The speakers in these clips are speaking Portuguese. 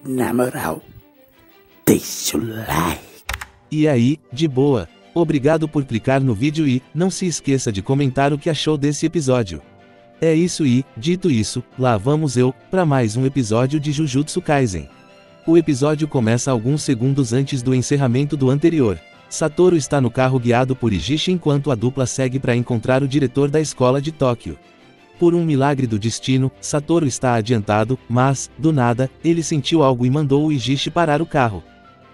Na moral, deixa o like. E aí, de boa? Obrigado por clicar no vídeo e não se esqueça de comentar o que achou desse episódio. É isso e, dito isso, lá vamos eu, para mais um episódio de Jujutsu Kaisen. O episódio começa alguns segundos antes do encerramento do anterior. Satoru está no carro guiado por Ijishi enquanto a dupla segue para encontrar o diretor da escola de Tóquio. Por um milagre do destino, Satoru está adiantado, mas, do nada, ele sentiu algo e mandou o Ijishi parar o carro.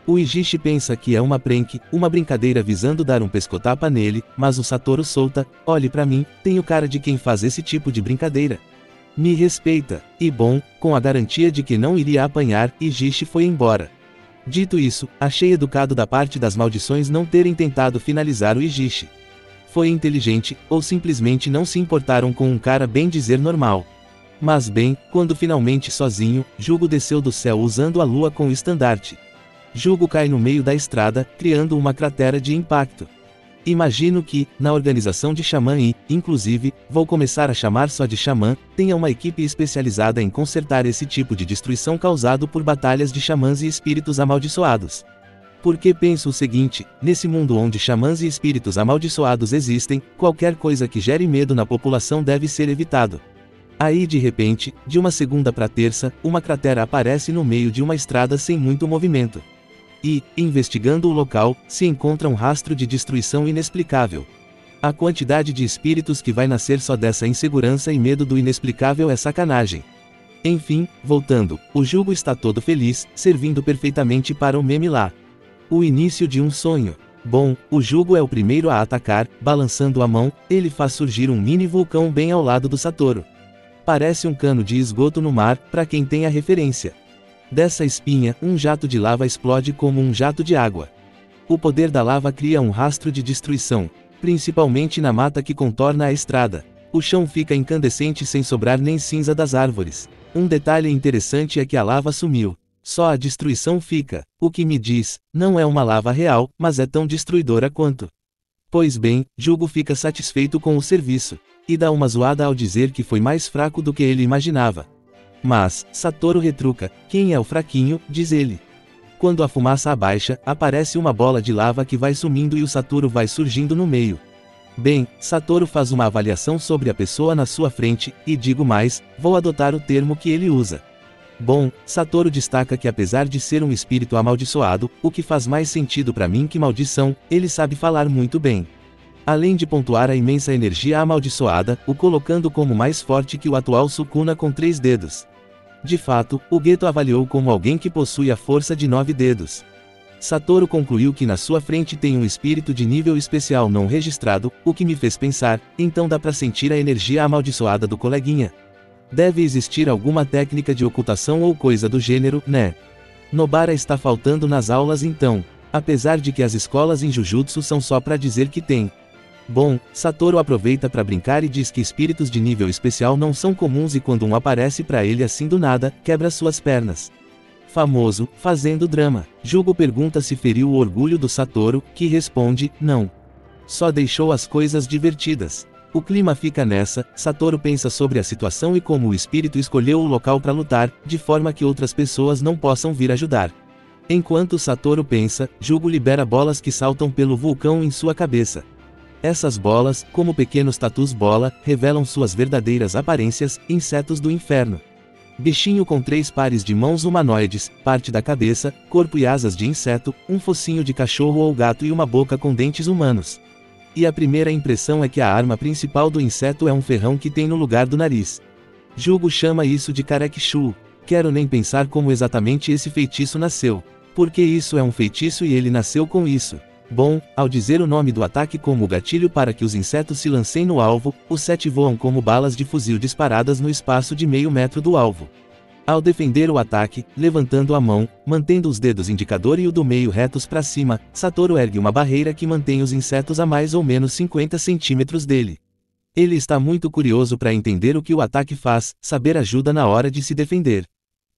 O Ijishi pensa que é uma prank, uma brincadeira visando dar um pescotapa nele, mas o Satoru solta: olhe pra mim, tenho cara de quem faz esse tipo de brincadeira. Me respeita. E bom, com a garantia de que não iria apanhar, Ijishi foi embora. Dito isso, achei educado da parte das maldições não terem tentado finalizar o Ijishi. Foi inteligente, ou simplesmente não se importaram com um cara bem dizer normal. Mas bem, quando finalmente sozinho, Jugo desceu do céu usando a lua com o estandarte. Jugo cai no meio da estrada, criando uma cratera de impacto. Imagino que, na organização de Xamã e, inclusive, vou começar a chamar só de Xamã, tenha uma equipe especializada em consertar esse tipo de destruição causado por batalhas de xamãs e espíritos amaldiçoados. Porque penso o seguinte, nesse mundo onde xamãs e espíritos amaldiçoados existem, qualquer coisa que gere medo na população deve ser evitado. Aí de repente, de uma segunda para terça, uma cratera aparece no meio de uma estrada sem muito movimento. E, investigando o local, se encontra um rastro de destruição inexplicável. A quantidade de espíritos que vai nascer só dessa insegurança e medo do inexplicável é sacanagem. Enfim, voltando, o Jugo está todo feliz, servindo perfeitamente para o meme lá. O início de um sonho. Bom, o Jugo é o primeiro a atacar, balançando a mão, ele faz surgir um mini vulcão bem ao lado do Satoru. Parece um cano de esgoto no mar, para quem tem a referência. Dessa espinha, um jato de lava explode como um jato de água. O poder da lava cria um rastro de destruição, principalmente na mata que contorna a estrada. O chão fica incandescente sem sobrar nem cinza das árvores. Um detalhe interessante é que a lava sumiu. Só a destruição fica, o que me diz, não é uma lava real, mas é tão destruidora quanto. Pois bem, Jugo fica satisfeito com o serviço, e dá uma zoada ao dizer que foi mais fraco do que ele imaginava. Mas, Satoru retruca: quem é o fraquinho, diz ele. Quando a fumaça abaixa, aparece uma bola de lava que vai sumindo e o Satoru vai surgindo no meio. Bem, Satoru faz uma avaliação sobre a pessoa na sua frente, e digo mais, vou adotar o termo que ele usa. Bom, Satoru destaca que apesar de ser um espírito amaldiçoado, o que faz mais sentido para mim que maldição, ele sabe falar muito bem. Além de pontuar a imensa energia amaldiçoada, o colocando como mais forte que o atual Sukuna com 3 dedos. De fato, o Geto avaliou como alguém que possui a força de 9 dedos. Satoru concluiu que na sua frente tem um espírito de nível especial não registrado, o que me fez pensar, então dá pra sentir a energia amaldiçoada do coleguinha. Deve existir alguma técnica de ocultação ou coisa do gênero, né? Nobara está faltando nas aulas então, apesar de que as escolas em Jujutsu são só pra dizer que tem. Bom, Satoru aproveita para brincar e diz que espíritos de nível especial não são comuns e quando um aparece para ele assim do nada, quebra suas pernas. Famoso, fazendo drama. Jugo pergunta se feriu o orgulho do Satoru, que responde, não. Só deixou as coisas divertidas. O clima fica nessa, Satoru pensa sobre a situação e como o espírito escolheu o local para lutar, de forma que outras pessoas não possam vir ajudar. Enquanto Satoru pensa, Jugo libera bolas que saltam pelo vulcão em sua cabeça. Essas bolas, como pequenos tatus bola, revelam suas verdadeiras aparências, insetos do inferno. Bichinho com 3 pares de mãos humanoides, parte da cabeça, corpo e asas de inseto, um focinho de cachorro ou gato e uma boca com dentes humanos. E a primeira impressão é que a arma principal do inseto é um ferrão que tem no lugar do nariz. Jugo chama isso de Karekishu. Quero nem pensar como exatamente esse feitiço nasceu. Porque isso é um feitiço e ele nasceu com isso. Bom, ao dizer o nome do ataque como gatilho para que os insetos se lancem no alvo, os 7 voam como balas de fuzil disparadas no espaço de meio metro do alvo. Ao defender o ataque, levantando a mão, mantendo os dedos indicador e o do meio retos para cima, Satoru ergue uma barreira que mantém os insetos a mais ou menos 50 centímetros dele. Ele está muito curioso para entender o que o ataque faz, saber ajuda na hora de se defender.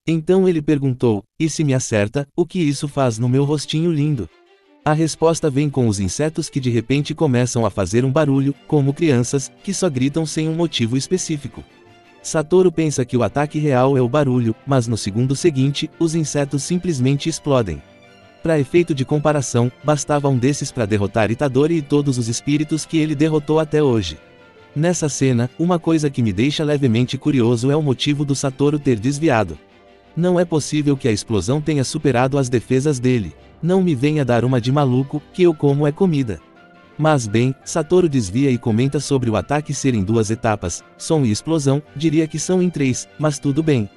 Então ele perguntou, e se me acerta, o que isso faz no meu rostinho lindo? A resposta vem com os insetos que de repente começam a fazer um barulho, como crianças, que só gritam sem um motivo específico. Satoru pensa que o ataque real é o barulho, mas no segundo seguinte, os insetos simplesmente explodem. Para efeito de comparação, bastava um desses para derrotar Itadori e todos os espíritos que ele derrotou até hoje. Nessa cena, uma coisa que me deixa levemente curioso é o motivo do Satoru ter desviado. Não é possível que a explosão tenha superado as defesas dele. Não me venha dar uma de maluco, que eu como é comida. Mas bem, Satoru desvia e comenta sobre o ataque ser em 2 etapas, som e explosão, diria que são em 3, mas tudo bem.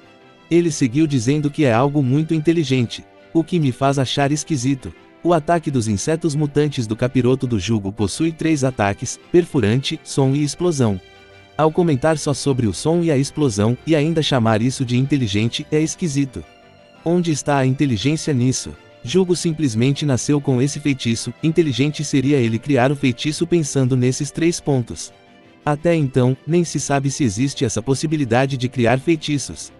Ele seguiu dizendo que é algo muito inteligente, o que me faz achar esquisito. O ataque dos insetos mutantes do capiroto do jugo possui 3 ataques, perfurante, som e explosão. Ao comentar só sobre o som e a explosão, e ainda chamar isso de inteligente, é esquisito. Onde está a inteligência nisso? Jugo simplesmente nasceu com esse feitiço, inteligente seria ele criar o feitiço pensando nesses 3 pontos. Até então, nem se sabe se existe essa possibilidade de criar feitiços.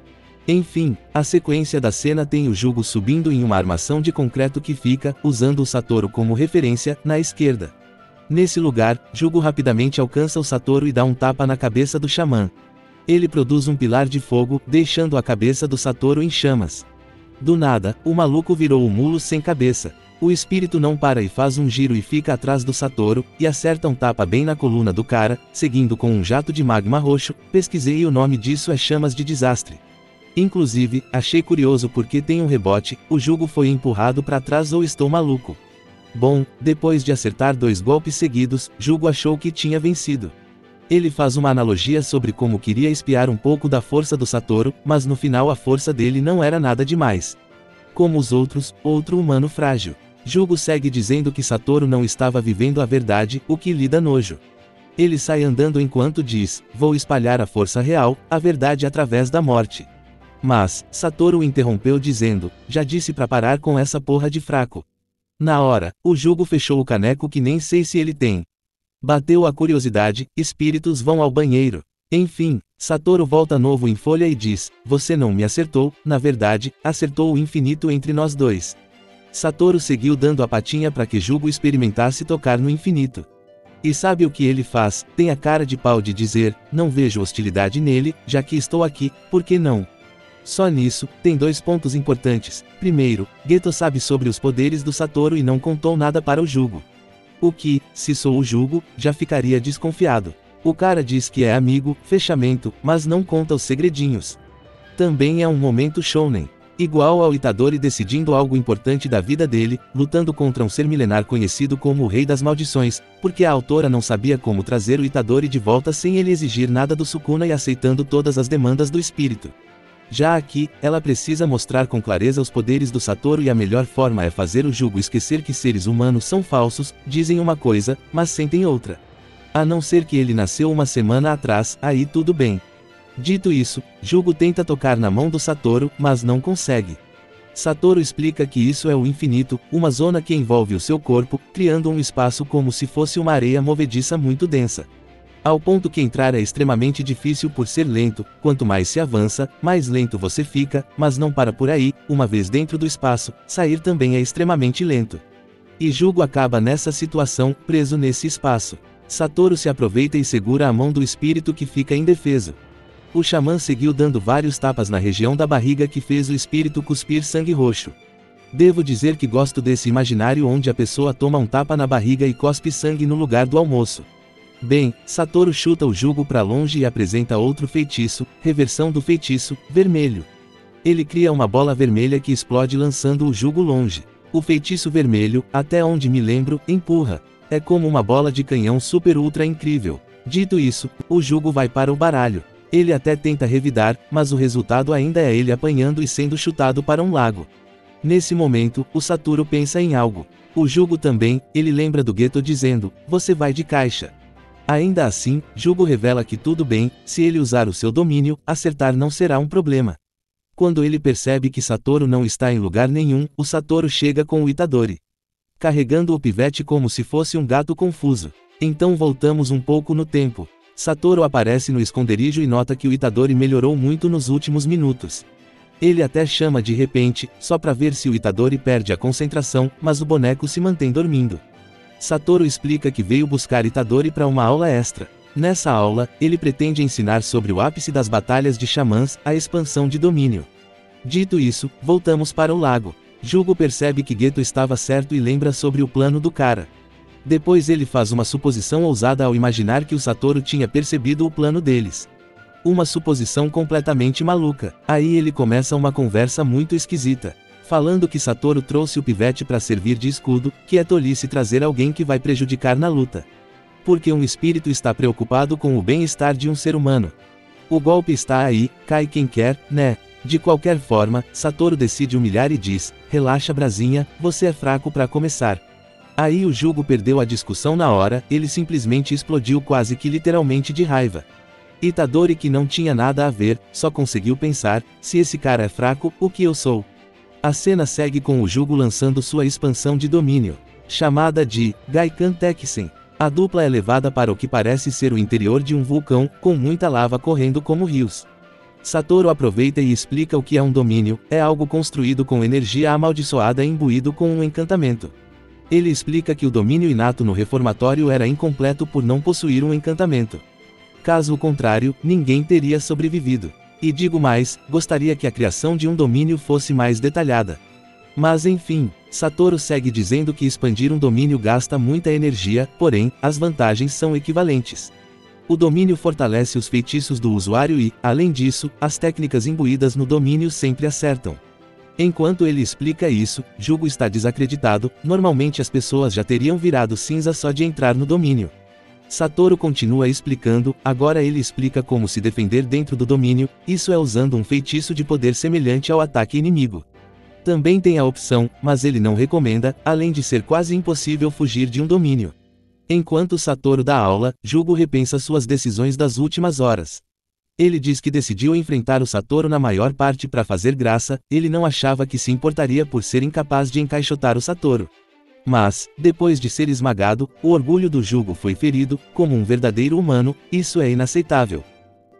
Enfim, a sequência da cena tem o Jugo subindo em uma armação de concreto que fica, usando o Satoru como referência, na esquerda. Nesse lugar, Jugo rapidamente alcança o Satoru e dá um tapa na cabeça do xamã. Ele produz um pilar de fogo, deixando a cabeça do Satoru em chamas. Do nada, o maluco virou o mulo sem cabeça. O espírito não para e faz um giro e fica atrás do Satoru, e acerta um tapa bem na coluna do cara, seguindo com um jato de magma roxo. Pesquisei e o nome disso é chamas de desastre. Inclusive, achei curioso porque tem um rebote, o jugo foi empurrado para trás ou estou maluco? Bom, depois de acertar 2 golpes seguidos, Jugo achou que tinha vencido. Ele faz uma analogia sobre como queria espiar um pouco da força do Satoru, mas no final a força dele não era nada demais. Como os outros, outro humano frágil. Jugo segue dizendo que Satoru não estava vivendo a verdade, o que lhe dá nojo. Ele sai andando enquanto diz, vou espalhar a força real, a verdade através da morte. Mas, Satoru o interrompeu dizendo, já disse pra parar com essa porra de fraco. Na hora, o Jugo fechou o caneco que nem sei se ele tem. Bateu a curiosidade, espíritos vão ao banheiro. Enfim, Satoru volta novo em folha e diz, você não me acertou, na verdade, acertou o infinito entre nós dois. Satoru seguiu dando a patinha para que Jugo experimentasse tocar no infinito. E sabe o que ele faz? Tem a cara de pau de dizer, não vejo hostilidade nele, já que estou aqui, por que não? Só nisso, tem 2 pontos importantes. Primeiro, Geto sabe sobre os poderes do Satoru e não contou nada para o Jugo. O que, se sou o Jugo, já ficaria desconfiado. O cara diz que é amigo, fechamento, mas não conta os segredinhos. Também é um momento shounen. Igual ao Itadori decidindo algo importante da vida dele, lutando contra um ser milenar conhecido como o Rei das Maldições, porque a autora não sabia como trazer o Itadori de volta sem ele exigir nada do Sukuna e aceitando todas as demandas do espírito. Já aqui, ela precisa mostrar com clareza os poderes do Satoru e a melhor forma é fazer o Jugo esquecer que seres humanos são falsos, dizem uma coisa, mas sentem outra. A não ser que ele nasceu uma semana atrás, aí tudo bem. Dito isso, Jugo tenta tocar na mão do Satoru, mas não consegue. Satoru explica que isso é o infinito, uma zona que envolve o seu corpo, criando um espaço como se fosse uma areia movediça muito densa. Ao ponto que entrar é extremamente difícil por ser lento, quanto mais se avança, mais lento você fica, mas não para por aí, uma vez dentro do espaço, sair também é extremamente lento. E Jugo acaba nessa situação, preso nesse espaço. Satoru se aproveita e segura a mão do espírito que fica indefeso. O xamã seguiu dando vários tapas na região da barriga que fez o espírito cuspir sangue roxo. Devo dizer que gosto desse imaginário onde a pessoa toma um tapa na barriga e cospe sangue no lugar do almoço. Bem, Satoru chuta o Jugo para longe e apresenta outro feitiço, reversão do feitiço, vermelho. Ele cria uma bola vermelha que explode lançando o Jugo longe. O feitiço vermelho, até onde me lembro, empurra. É como uma bola de canhão super ultra incrível. Dito isso, o Jugo vai para o baralho. Ele até tenta revidar, mas o resultado ainda é ele apanhando e sendo chutado para um lago. Nesse momento, o Satoru pensa em algo. O Jugo também, ele lembra do Geto dizendo, você vai de caixa. Ainda assim, Jugo revela que tudo bem, se ele usar o seu domínio, acertar não será um problema. Quando ele percebe que Satoru não está em lugar nenhum, o Satoru chega com o Itadori, carregando o pivete como se fosse um gato confuso. Então voltamos um pouco no tempo. Satoru aparece no esconderijo e nota que o Itadori melhorou muito nos últimos minutos. Ele até chama de repente, só para ver se o Itadori perde a concentração, mas o boneco se mantém dormindo. Satoru explica que veio buscar Itadori para uma aula extra. Nessa aula, ele pretende ensinar sobre o ápice das batalhas de xamãs, a expansão de domínio. Dito isso, voltamos para o lago. Jugo percebe que Geto estava certo e lembra sobre o plano do cara. Depois ele faz uma suposição ousada ao imaginar que o Satoru tinha percebido o plano deles. Uma suposição completamente maluca. Aí ele começa uma conversa muito esquisita, falando que Satoru trouxe o pivete para servir de escudo, que é tolice trazer alguém que vai prejudicar na luta. Porque um espírito está preocupado com o bem-estar de um ser humano. O golpe está aí, cai quem quer, né? De qualquer forma, Satoru decide humilhar e diz: relaxa Brasinha, você é fraco para começar. Aí o Jugo perdeu a discussão na hora, ele simplesmente explodiu quase que literalmente de raiva. Itadori, que não tinha nada a ver, só conseguiu pensar: se esse cara é fraco, o que eu sou? A cena segue com o Jugo lançando sua expansão de domínio, chamada de Gaikan Tekisen. A dupla é levada para o que parece ser o interior de um vulcão, com muita lava correndo como rios. Satoru aproveita e explica o que é um domínio: é algo construído com energia amaldiçoada imbuído com um encantamento. Ele explica que o domínio inato no reformatório era incompleto por não possuir um encantamento. Caso contrário, ninguém teria sobrevivido. E digo mais, gostaria que a criação de um domínio fosse mais detalhada. Mas enfim, Satoru segue dizendo que expandir um domínio gasta muita energia, porém, as vantagens são equivalentes. O domínio fortalece os feitiços do usuário e, além disso, as técnicas imbuídas no domínio sempre acertam. Enquanto ele explica isso, Jugo está desacreditado. Normalmente as pessoas já teriam virado cinza só de entrar no domínio. Satoru continua explicando, agora ele explica como se defender dentro do domínio, isso é usando um feitiço de poder semelhante ao ataque inimigo. Também tem a opção, mas ele não recomenda, além de ser quase impossível fugir de um domínio. Enquanto Satoru dá aula, Jugo repensa suas decisões das últimas horas. Ele diz que decidiu enfrentar o Satoru na maior parte para fazer graça, ele não achava que se importaria por ser incapaz de encaixotar o Satoru. Mas, depois de ser esmagado, o orgulho do Jugo foi ferido, como um verdadeiro humano, isso é inaceitável.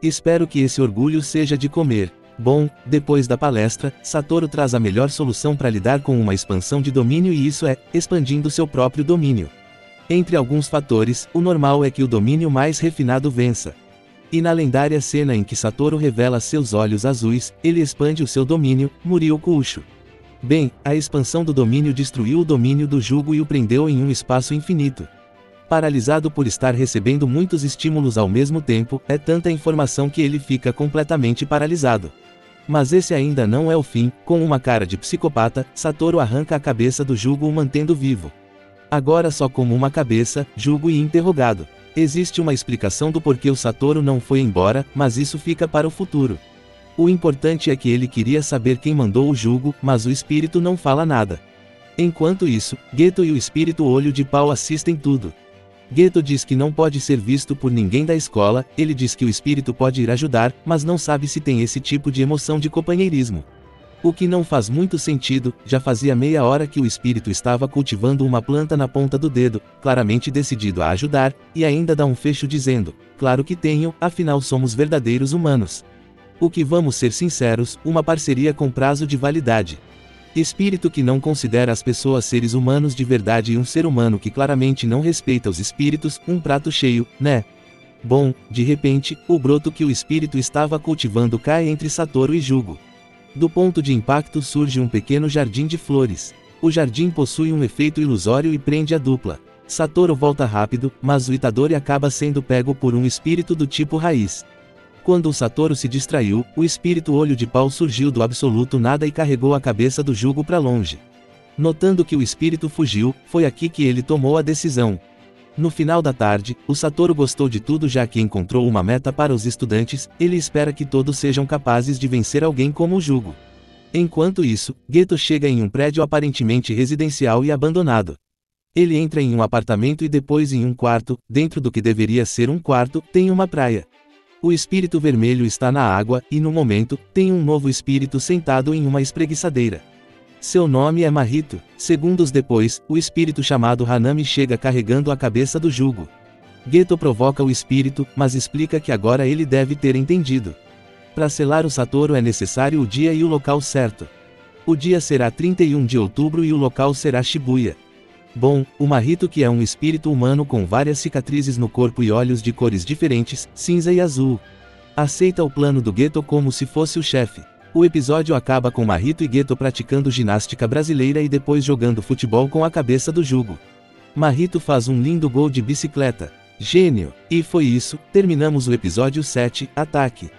Espero que esse orgulho seja de comer. Bom, depois da palestra, Satoru traz a melhor solução para lidar com uma expansão de domínio e isso é, expandindo seu próprio domínio. Entre alguns fatores, o normal é que o domínio mais refinado vença. E na lendária cena em que Satoru revela seus olhos azuis, ele expande o seu domínio, Murioku-Ucho. Bem, a expansão do domínio destruiu o domínio do Jugo e o prendeu em um espaço infinito. Paralisado por estar recebendo muitos estímulos ao mesmo tempo, é tanta informação que ele fica completamente paralisado. Mas esse ainda não é o fim. Com uma cara de psicopata, Satoru arranca a cabeça do Jugo, o mantendo vivo. Agora só como uma cabeça, Jugo e interrogado. Existe uma explicação do porquê o Satoru não foi embora, mas isso fica para o futuro. O importante é que ele queria saber quem mandou o Jugo, mas o espírito não fala nada. Enquanto isso, Geto e o espírito Olho de Pau assistem tudo. Geto diz que não pode ser visto por ninguém da escola, ele diz que o espírito pode ir ajudar, mas não sabe se tem esse tipo de emoção de companheirismo. O que não faz muito sentido, já fazia meia hora que o espírito estava cultivando uma planta na ponta do dedo, claramente decidido a ajudar, e ainda dá um fecho dizendo: claro que tenho, afinal somos verdadeiros humanos. O que, vamos ser sinceros, uma parceria com prazo de validade. Espírito que não considera as pessoas seres humanos de verdade e um ser humano que claramente não respeita os espíritos, um prato cheio, né? Bom, de repente, o broto que o espírito estava cultivando cai entre Satoru e Jugo. Do ponto de impacto surge um pequeno jardim de flores. O jardim possui um efeito ilusório e prende a dupla. Satoru volta rápido, mas o Itadori acaba sendo pego por um espírito do tipo raiz. Quando o Satoru se distraiu, o espírito Olho de Pau surgiu do absoluto nada e carregou a cabeça do Jugo para longe. Notando que o espírito fugiu, foi aqui que ele tomou a decisão. No final da tarde, o Satoru gostou de tudo já que encontrou uma meta para os estudantes, ele espera que todos sejam capazes de vencer alguém como o Jugo. Enquanto isso, Geto chega em um prédio aparentemente residencial e abandonado. Ele entra em um apartamento e depois em um quarto, dentro do que deveria ser um quarto, tem uma praia. O espírito vermelho está na água, e no momento, tem um novo espírito sentado em uma espreguiçadeira. Seu nome é Mahito. Segundos depois, o espírito chamado Hanami chega carregando a cabeça do Jugo. Geto provoca o espírito, mas explica que agora ele deve ter entendido. Para selar o Satoru é necessário o dia e o local certo. O dia será 31 de outubro e o local será Shibuya. Bom, o Marrito, que é um espírito humano com várias cicatrizes no corpo e olhos de cores diferentes, cinza e azul. Aceita o plano do Geto como se fosse o chefe. O episódio acaba com Marrito e Geto praticando ginástica brasileira e depois jogando futebol com a cabeça do jugo. Marrito faz um lindo gol de bicicleta. Gênio! E foi isso, terminamos o episódio 7, Ataque.